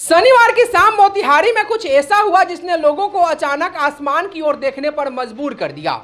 शनिवार की शाम मोतिहारी में कुछ ऐसा हुआ जिसने लोगों को अचानक आसमान की ओर देखने पर मजबूर कर दिया।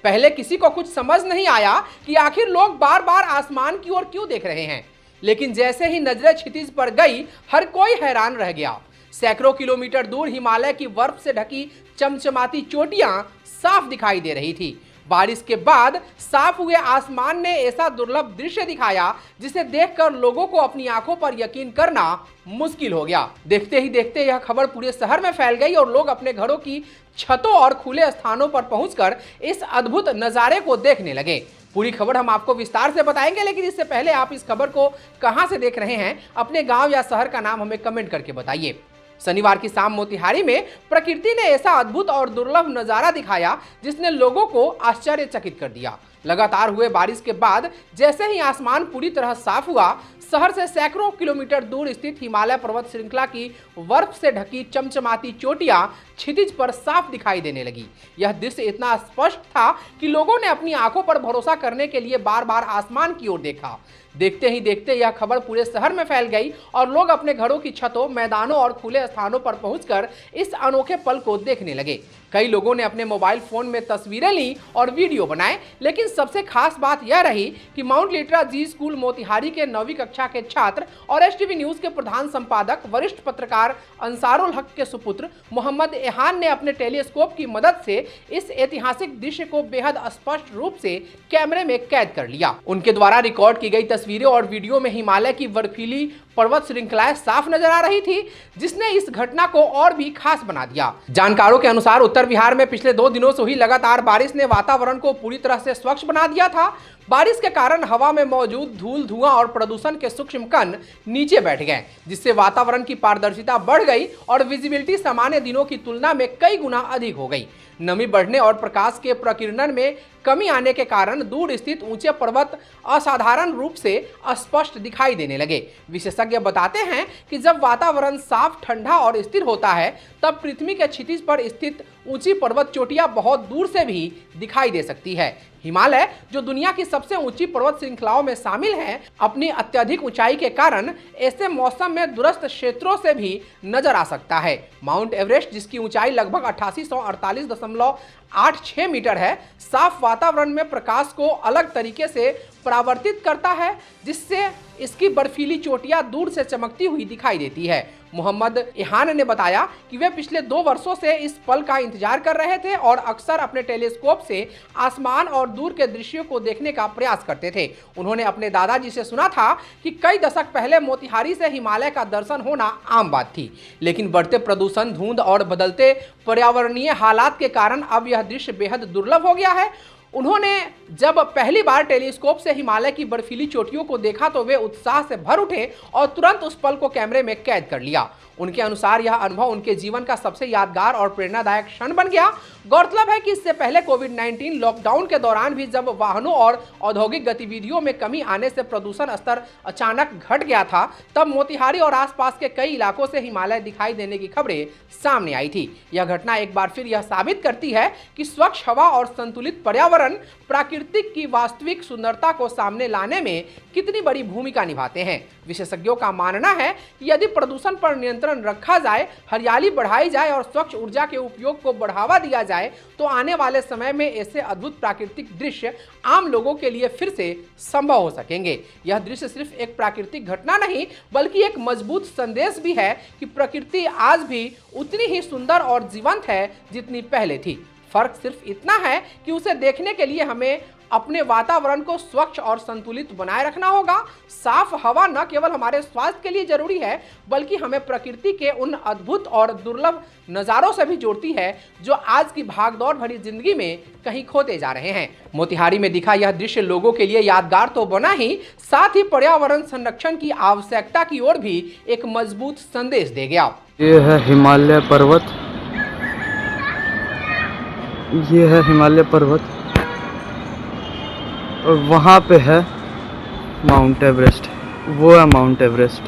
पहले किसी को कुछ समझ नहीं आया कि आखिर लोग बार बार आसमान की ओर क्यों देख रहे हैं, लेकिन जैसे ही नजरें क्षितिज पर गई, हर कोई हैरान रह गया। सैकड़ों किलोमीटर दूर हिमालय की बर्फ से ढकी चमचमाती चोटियां साफ दिखाई दे रही थी। बारिश के बाद साफ हुए आसमान ने ऐसा दुर्लभ दृश्य दिखाया जिसे देखकर लोगों को अपनी आंखों पर यकीन करना मुश्किल हो गया। देखते ही देखते यह खबर पूरे शहर में फैल गई और लोग अपने घरों की छतों और खुले स्थानों पर पहुंचकर इस अद्भुत नजारे को देखने लगे। पूरी खबर हम आपको विस्तार से बताएंगे, लेकिन इससे पहले आप इस खबर को कहां से देख रहे हैं, अपने गांव या शहर का नाम हमें कमेंट करके बताइए। शनिवार की शाम मोतिहारी में प्रकृति ने ऐसा अद्भुत और दुर्लभ नजारा दिखाया जिसने लोगों को आश्चर्यचकित कर दिया। लगातार हुए बारिश के बाद जैसे ही आसमान पूरी तरह साफ हुआ, शहर से सैकड़ों किलोमीटर दूर स्थित हिमालय पर्वत श्रृंखला की बर्फ से ढकी चमचमाती चोटियां क्षितिज पर साफ दिखाई देने लगी। यह दृश्य इतना स्पष्ट था कि लोगों ने अपनी आंखों पर भरोसा करने के लिए बार बार आसमान की ओर देखा। देखते ही देखते यह खबर पूरे शहर में फैल गई और लोग अपने घरों की छतों, मैदानों और खुले स्थानों पर पहुंचकर इस अनोखे पल को देखने लगे। कई लोगों ने अपने मोबाइल फोन में तस्वीरें ली और वीडियो बनाए, लेकिन सबसे खास बात यह रही कि माउंट लिटरा जी स्कूल मोतिहारी के 9वीं कक्षा के छात्र और एसटीवी न्यूज के प्रधान संपादक वरिष्ठ पत्रकार अंसारुल हक के सुपुत्र मोहम्मद एहान ने अपने टेलीस्कोप की मदद से इस ऐतिहासिक दृश्य को बेहद स्पष्ट रूप से कैमरे में कैद कर लिया। उनके द्वारा रिकॉर्ड की गई तस्वीरें और वीडियो में हिमालय की बर्फीली पर्वत श्रृंखलाएं साफ नजर आ रही थी, जिसने इस घटना को और भी खास बना दिया। जानकारों के अनुसार उत्तर बिहार में पिछले 2 दिनों से हुई लगातार बारिश ने वातावरण को पूरी तरह से स्वच्छ बना दिया था। बारिश के कारण हवा में मौजूद धूल, धुआं और प्रदूषण के सूक्ष्म कण नीचे बैठ गए, जिससे वातावरण की पारदर्शिता बढ़ गई और विजिबिलिटी सामान्य दिनों की तुलना में कई गुना अधिक हो गई। नमी बढ़ने और प्रकाश के प्रकीर्णन में कमी आने के कारण दूर स्थित ऊंचे पर्वत असाधारण रूप से स्पष्ट दिखाई देने लगे। विशेषज्ञ बताते हैं कि जब वातावरण साफ, ठंडा और स्थिर होता है, तब पृथ्वी के क्षितिज पर स्थित ऊंची पर्वत चोटियां बहुत दूर से भी दिखाई दे सकती है। हिमालय, जो दुनिया की सबसे ऊंची पर्वत श्रृंखलाओं में शामिल है, अपनी अत्यधिक ऊंचाई के कारण ऐसे मौसम में दूरस्थ क्षेत्रों से भी नजर आ सकता है। माउंट एवरेस्ट, जिसकी ऊंचाई लगभग 8848.86 मीटर है, साफ वातावरण में प्रकाश को अलग तरीके से परावर्तित करता है, जिससे इसकी बर्फीली चोटियां दूर से चमकती हुई दिखाई देती है। मोहम्मद एहान ने बताया कि वे पिछले 2 वर्षों से इस पल का इंतजार कर रहे थे और अक्सर अपने टेलीस्कोप से आसमान और दूर के दृश्यों को देखने का प्रयास करते थे। उन्होंने अपने दादाजी से सुना था कि कई दशक पहले मोतिहारी से हिमालय का दर्शन होना आम बात थी, लेकिन बढ़ते प्रदूषण, धुंध और बदलते पर्यावरणीय हालात के कारण अब यह दृश्य बेहद दुर्लभ हो गया है। उन्होंने जब पहली बार टेलीस्कोप से हिमालय की बर्फीली चोटियों को देखा तो वे उत्साह से भर उठे और तुरंत उस पल को कैमरे में कैद कर लिया। उनके अनुसार यह अनुभव उनके जीवन का सबसे यादगार और प्रेरणादायक क्षण बन गया। गौरतलब है कि इससे पहले कोविड-19 लॉकडाउन के दौरान भी जब वाहनों और औद्योगिक गतिविधियों में कमी आने से प्रदूषण स्तर अचानक घट गया था, तब मोतिहारी और आसपास के कई इलाकों से हिमालय दिखाई देने की खबरें सामने आई थी। यह घटना एक बार फिर यह साबित करती है कि स्वच्छ हवा और संतुलित पर्यावरण प्राकृतिक की वास्तविक सुंदरता को सामने लाने में कितनी बड़ी भूमिका निभाते हैं। विशेषज्ञों का मानना है कि यदि प्रदूषण पर नियंत्रण रखा जाए, हरियाली बढ़ाई जाए और स्वच्छ ऊर्जा के उपयोग को बढ़ावा दिया जाए, तो आने वाले समय में ऐसे अद्भुत प्राकृतिक दृश्य आम लोगों के लिए फिर से संभव हो सकेंगे। यह दृश्य सिर्फ एक प्राकृतिक घटना नहीं, बल्कि एक मजबूत संदेश भी है कि प्रकृति आज भी उतनी ही सुंदर और जीवंत है जितनी पहले थी। फर्क सिर्फ इतना है कि उसे देखने के लिए हमें अपने वातावरण को स्वच्छ और संतुलित बनाए रखना होगा। साफ हवा न केवल हमारे स्वास्थ्य के लिए जरूरी है, बल्कि हमें प्रकृति के उन अद्भुत और दुर्लभ नज़ारों से भी जोड़ती है जो आज की भागदौड़ भरी जिंदगी में कहीं खोते जा रहे हैं। मोतिहारी में दिखा यह दृश्य लोगों के लिए यादगार तो बना ही, साथ ही पर्यावरण संरक्षण की आवश्यकता की ओर भी एक मजबूत संदेश दे गया। ये है हिमालय पर्वत, ये है हिमालय पर्वत और वहाँ पे है माउंट एवरेस्ट, वो है माउंट एवरेस्ट।